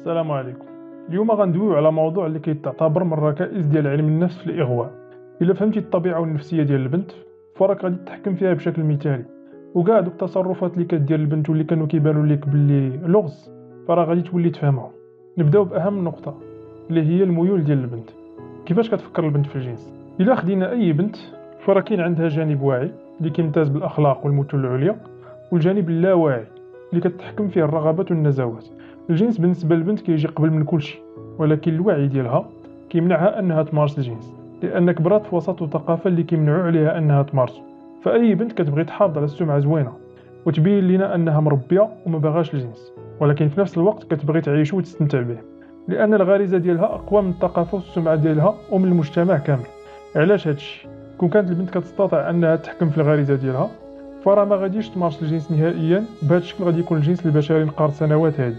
السلام عليكم. اليوم غندويو على موضوع اللي كيتعتبر من الركائز ديال علم النفس في الاغواء. الا فهمتي الطبيعه والنفسيه ديال البنت فراك غادي تتحكم فيها بشكل مثالي، وكاع دوك التصرفات اللي كدير البنت واللي كانوا كيبانوا لك باللي لغز فراه غادي تولي تفهمهم. نبداو باهم نقطه اللي هي الميول ديال البنت. كيفاش كتفكر البنت في الجنس؟ الا خدينا اي بنت فراه كاين عندها جانب واعي اللي كيمتاز بالاخلاق والمثل العليا، والجانب اللاواعي اللي كتحكم فيه الرغبات والنزوات. الجنس بالنسبه للبنت كيجي قبل من كل شيء، ولكن الوعي ديالها كيمنعها انها تمارس الجنس، لان كبرات في وسط وثقافه اللي كيمنعوا عليها انها تمارسه. فاي بنت كتبغي تحافظ على السمعه زوينه وتبين لنا انها مربيه وما باغاش الجنس، ولكن في نفس الوقت كتبغي تعيش وتستمتع به، لان الغريزه ديالها اقوى من الثقافه والسمعه ديالها ومن المجتمع كامل. علاش هادشي؟ كون كانت البنت كتستطيع انها تحكم في الغريزه ديالها فراه ما غاديش تمارس الجنس نهائيا. بهذا الشكل غادي يكون الجنس البشري نقار سنوات هذه.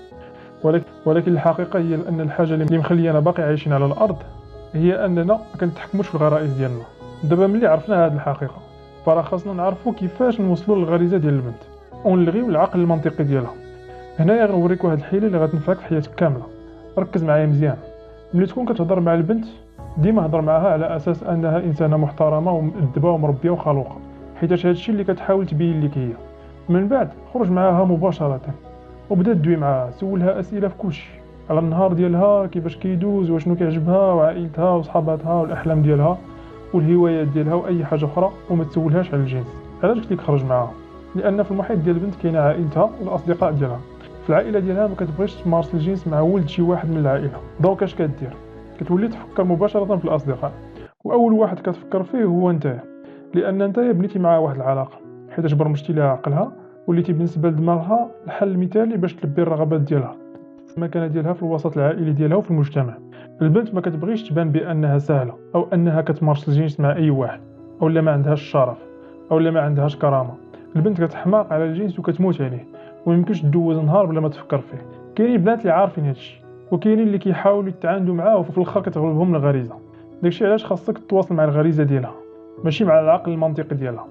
ولكن الحقيقه هي ان الحاجه اللي مخلينا باقي عايشين على الارض هي اننا ما كنتحكموش في الغرائز ديالنا. دابا ملي عرفنا هذه الحقيقه فراه خاصنا نعرفوا كيفاش نوصلوا للغريزه ديال البنت ونلغيو العقل المنطقي ديالها. هنايا غنوريك واحد الحيله اللي غتنفعك في حياتك كامله. ركز معايا مزيان. ملي تكون كتهضر مع البنت ديما هضر معها على اساس انها انسانه محترمه ومؤدبه ومربيه وخلوقه، حيتاش هادشي اللي كتحاول تبين لك هي. من بعد خرج معاها مباشره وبدا تدوي معاها، سولها اسئله في كلشي على النهار ديالها، كيفاش كيدوز وشنو كيعجبها وعائلتها وصحاباتها والاحلام ديالها والهوايات ديالها واي حاجه اخرى، وما تسولهاش على الجنس. علاش قلت لك خرج معاها؟ لان في المحيط ديال البنت كاينه عائلتها والاصدقاء ديالها. في العائله ديالها ما كتبغيش تمارس الجنس مع ولد شي واحد من العائله. دونك اش كدير؟ كتولي تفكر مباشره في الاصدقاء، واول واحد كتفكر فيه هو نتايا، لان نتايا بنيتي معاه واحد العلاقه حيتاش برمجتي لها عقلها وليتي بالنسبه لدماغها الحل المثالي باش تلبي الرغبات ديالها، المكانه ديالها في الوسط العائلي ديالها وفي المجتمع. البنت ما كتبغيش تبان بانها سهله او انها كتمارس الجنس مع اي واحد، او لا ما عندهاش الشرف او لا ما عندهاش كرامه. البنت كتحماق على الجنس وكتموت عليه، وما يمكنش تدوز نهار بلا ما تفكر فيه. كاينين بنات اللي عارفين هادشي، وكاينين اللي كيحاولوا يتعاندوا معاه وفي الاخر كتغلبهم الغريزه. داكشي علاش خاصك تواصل مع الغريزه ديالها ماشي مع العقل المنطقي ديالها.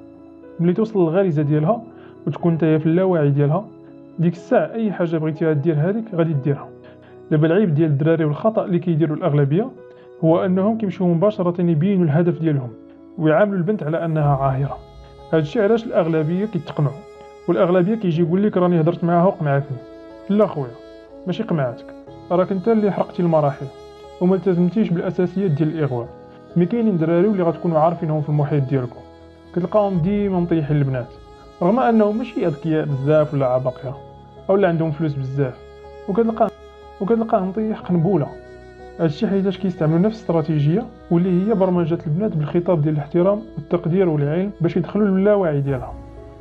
ملي توصل للغريزه ديالها وتكون نتايا في اللاوعي ديالها، ديك الساعه اي حاجه بغيتيها دير هذيك غادي ديرها. دابا العيب ديال الدراري والخطا اللي كيديروا الاغلبيه هو انهم كيمشيو مباشره يبينوا الهدف ديالهم ويعاملوا البنت على انها عاهره. هادشي علاش الاغلبيه كيتقنعوا، والاغلبيه كيجي يقول لك راني هضرت معاها وقنعتني. لا خويا، ماشي قمعتك، راك انت اللي حرقتي المراحل وما التزمتيش بالاساسيات ديال الاغواء. مي كاينين دراري اللي غتكونوا عارفينهم في المحيط ديالكم كتلقاهم ديما مطيحين البنات، رغم انهم ماشي اذكياء بزاف ولا عباقره اولا عندهم فلوس بزاف، وكتلقاه مطيح قنبوله. هادشي حيتاش كيستعملوا نفس الاستراتيجيه واللي هي برمجه البنات بالخطاب ديال الاحترام والتقدير والعلم باش يدخلوا للاوعي ديالها.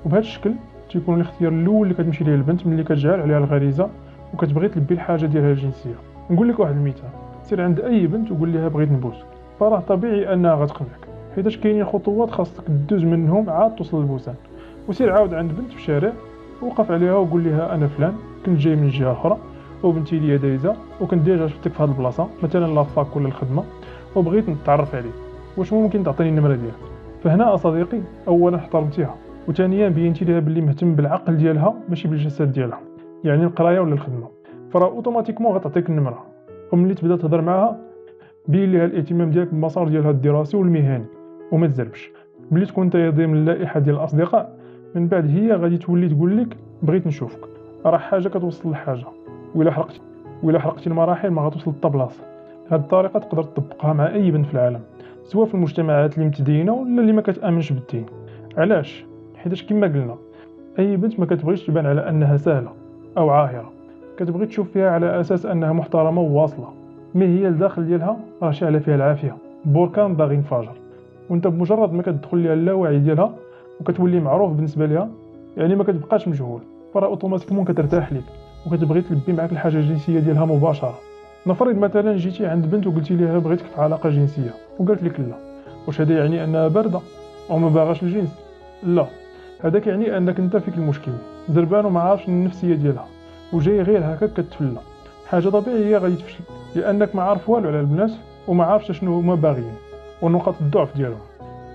وبهذا الشكل تيكون الاختيار الاول اللي كتمشي ليه البنت ملي كتجعل عليها الغريزه وكتبغي تلبي الحاجه ديالها الجنسيه. نقول لك واحد المثال، سير عند اي بنت وقول لها بغيت نبوسك، فراه طبيعي انها غتقنعك حيتاش كاينين خطوات خاصك دوز منهم عاد توصل للبوسان. وسير عاود عند بنت في الشارع وقف عليها وقول لها انا فلان كنت جاي من جهه اخرى وبنتي ليا دايزه وكنت ديجا شفتك في هذه البلاصه مثلا لافاك ولا الخدمه وبغيت نتعرف عليك، واش ممكن تعطيني النمره ديالك؟ فهنا اصديقي اولا احترمتيها، وثانيا بينتي لها باللي مهتم بالعقل ديالها ماشي بالجسد ديالها، يعني القرايه ولا الخدمه، فراه اوتوماتيكمون غتعطيك النمره. وملي تبدا تهضر معاها بين لها الاهتمام ديالك بالمسار ديالها الدراسي والمهني وما تزربش. ملي تكون انت ضمن اللائحه ديال الاصدقاء من بعد هي غادي تولي تقول لك بغيت نشوفك، راه حاجه كتوصل لحاجه، وإلا حرقتي المراحل ما غتوصل حتى بلاصه. هذه الطريقه تقدر تطبقها مع اي بنت في العالم، سواء في المجتمعات اللي متدينه ولا اللي ما كتامنش بالدين. علاش؟ حيتاش كما قلنا اي بنت ما كتبغيش تبان على انها سهله او عاهره، كتبغي تشوف فيها على اساس انها محترمه وواصله، مي هي الداخل ديالها راه شاعله فيها العافيه، بركان باغي ينفجر. وانت بمجرد ما كتدخل ليها اللاوعي ديالها وكتولي معروف بالنسبه ليها، يعني ما كتبقاش مجهول، فراه اوتوماتيكمون كترتاح ليك وكتبغي تلبي معاك الحاجه الجنسيه ديالها مباشره. نفرض مثلا جيتي عند بنت وقلتي ليها بغيتك في علاقه جنسيه وقالت لك لا، واش هذا يعني انها بارده او ما باغاش الجنس؟ لا، هذا كيعني انك انت فيك المشكل، زربان وما عارفش النفسيه ديالها وجاي غير هكا كتفلى. حاجه طبيعيه غادي تفشل لانك ما عارف والو على البنات وما عارفش شنو هما باغيين ونقاط الضعف ديالهم.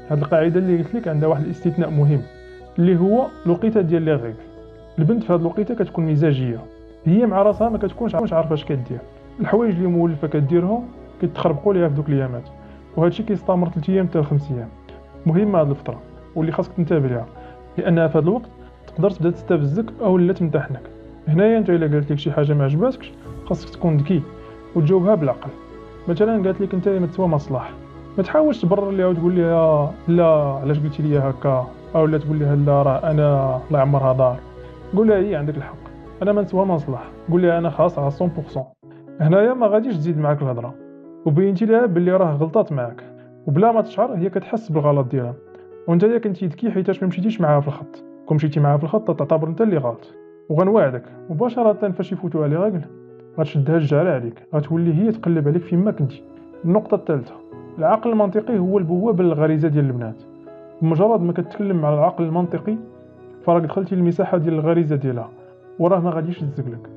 هذه القاعده اللي قلت لك عندها واحد الاستثناء مهم اللي هو الوقيته ديال لي غيغ. البنت في هذه الوقيته كتكون مزاجيه، هي مع راسها ما كتكونش عارفه اش كدير. الحوايج اللي مولفه كديرهم كيتخربقوا ليها في دوك الايامات، وهذا الشيء كيستمر 3 ايام حتى 5 ايام. مهمه هذه الفتره واللي خاصك تنتبه ليها، لانها في هذا الوقت تقدر تبدا تستفزك او لا تمتحنك. هنايا انت الا قالت لك شي حاجه ما عجباتكش خاصك تكون ذكي وتجاوبها بالعقل. مثلا قالت لك انت ما تسوى مصلح، ما تحاولش تبرر ليها وتقول لها لا علاش قلتي لي هكا، او لا تقول لها لا راه انا الله يعمرها دار. قول لها هي عندك الحق، انا ما نسوى مصلح. قول لها انا خاص على 100%. هنايا ما غاديش تزيد معاك الهضره، وبينتي لها باللي راه غلطات معاك، وبلا ما تشعر هي كتحس بالغلط ديالها. وانت كنتي ذكي حيتاش ما مشيتيش معاها في الخط. كون مشيتي معاها في الخط تعتبر انت اللي غلط. وغنواعدك مباشره فاش يفوتوا لي راجل غتشدها الجعل عليك، غتولي هي تقلب عليك فيما كنتي. النقطه الثالثه، العقل المنطقي هو البوابه للغريزه ديال البنات. بمجرد ما كتكلم على العقل المنطقي فراك دخلتي المساحه ديال الغريزه ديالها، وراه ما غاديش تزقلك.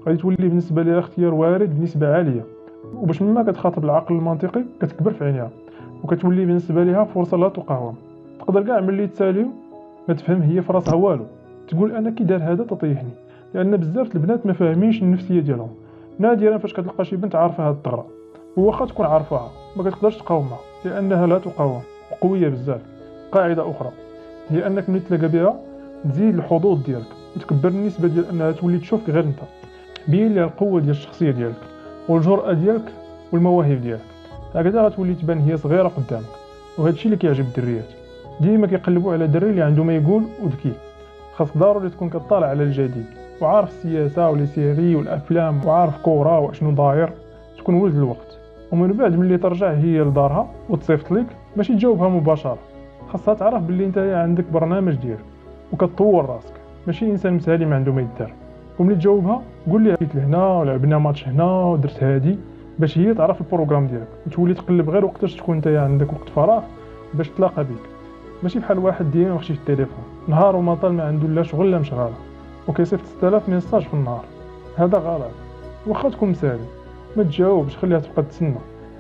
غادي تولي بالنسبه ليها اختيار وارد بنسبه عاليه، وباش مما كتخاطب العقل المنطقي كتكبر في عينيها، وكتولي بالنسبه ليها فرصه لا تقاوم. تقدر كاع ملي تساليو ما تفهم هي في راسها والو، تقول انا كي دار هذا تطيحني. لان بزاف البنات ما فاهمينش النفسيه ديالهم. نادرا فاش كتلقى شي بنت عارفه هاد الثغره، وواخا تكون عارفاها ما كتقدرش تقاومها لانها لا تقاوم وقويه بزاف. قاعده اخرى هي انك ملي تلاقى بها تزيد الحظوظ ديالك وتكبر النسبه ديال انها تولي تشوفك غير انت. بين لها القوه ديال الشخصيه ديالك والجرأه ديالك والمواهب ديالك، هكذا غتولي تبان هي صغيره قدامك. وهذا الشيء اللي كيعجب الدريات، ديما كيقلبوا على دري اللي عنده ما يقول وذكي. خاص ضروري تكون كطالع على الجديد وعارف السياسه ولي سيري والافلام وعارف كوره واشنو داير، تكون ولد الوقت. ومن بعد ملي ترجع هي لدارها وتصيفط لك ماشي تجاوبها مباشره، خاصها تعرف باللي انت عندك برنامج ديالك وكتطور راسك، ماشي انسان مسالي ما عنده ما يدار. وملي تجاوبها قول لها جيت لهنا ولعبنا ماتش هنا ودرت هادي، باش هي تعرف البروغرام ديالك وتولي تقلب غير وقتاش تكون انت عندك وقت فراغ باش تلاقى بك. ماشي بحال واحد ديما مخشي في التليفون نهار وما طال ما عنده لا شغل لا مشغاله وكيصيفط 6000 ميساج في النهار. هذا غلط. واخا تكون مسالي ما تجاوبش، خليها تبقى تسنى.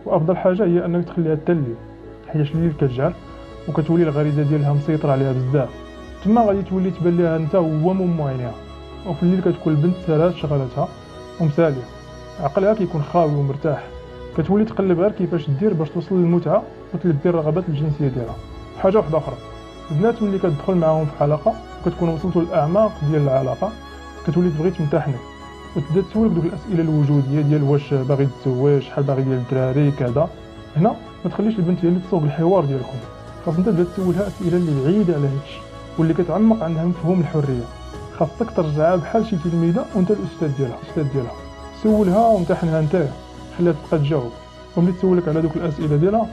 وافضل حاجه هي انك تخليها تلي، حيت الليل كتجعل وكتولي الغريزه ديالها مسيطره عليها بزاف. تما غادي تولي تبان ليها انت هو مم عينيها. وفي الليل كتكون البنت سالات شغلتها ومساليه، عقلها كيكون خاوي ومرتاح، كتولي تقلب غير كيفاش دير باش توصل للمتعه وتلبي الرغبات الجنسيه ديالها. حاجه واحده اخرى، البنات ملي كتدخل معاهم في حلقه وكتكون وصلتوا للاعماق ديال العلاقه كتولي تبغي تمتحنك وتبدا تسولك دوك الاسئله الوجوديه ديال واش باغي تزوج، شحال باغي ديال الدراري كذا. هنا ما تخليش البنت هي اللي تصوب الحوار ديالكم، خاص انت تبدا تسولها اسئله اللي بعيده على هادشي واللي كتعمق عندها مفهوم الحريه. خاصك ترجعها بحال شي تلميذه وانت الاستاذ ديالها. سولها وامتحنها انت، خليها تبقى تجاوب. وملي تسولك على دوك الاسئله ديالها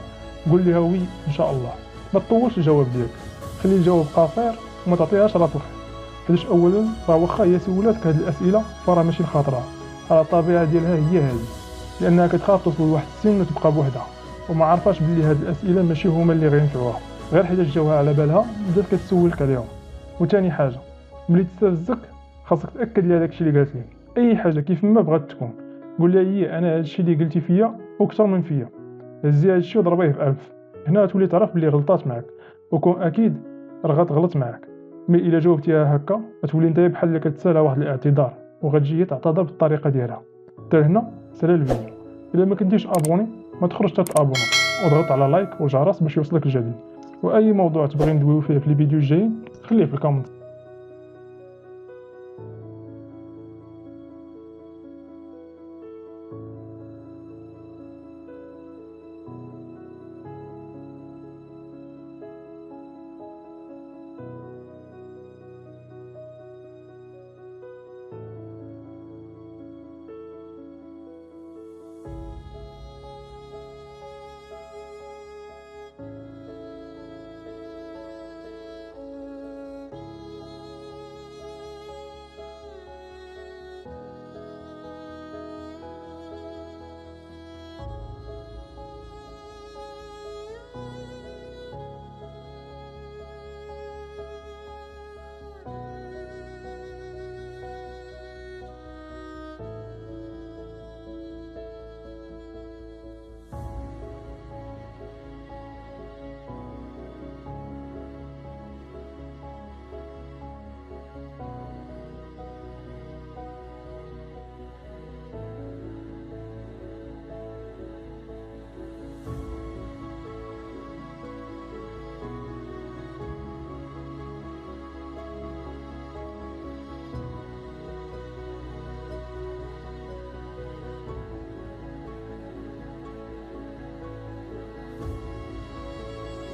قول لها وي ان شاء الله. ما تطولش الجواب ديالك، خلي الجواب قصير وما تعطيهاش راه الخير. حيت اولا راه واخا هي سولاتك هاد الاسئله فراه ماشي لخاطرها، راه الطبيعه ديالها هي هذه، لانها كتخاف توصل لواحد السن وتبقى بوحدها وما عارفاش باللي هاد الاسئله ماشي هما اللي غينفعوها، غير حيت جاوها على بالها بدات كتسولك عليهم. وثاني حاجه ملي تستفزك خاصك تاكد لها داكشي اللي قالت لك. اي حاجه كيف ما بغات تكون قول لها هي انا هادشي اللي قلتي فيا واكثر من فيا، هزي هادشي وضربيه في 1000. هنا تولي تعرف بلي غلطات معك وكون اكيد راه غتغلط معك. مي الا جاوبتيها هكا غتولي انت بحال اللي كتسالها واحد الاعتذار وغتجي تعتذر بالطريقه ديالها. حتى هنا سالا الفيديو. الا ما كنتيش ابوني ما تخرجش تابوني وضغط على لايك والجرس باش يوصلك الجديد. واي موضوع تبغي ندويو فيه في الفيديو الجايين خليه في الكومنت.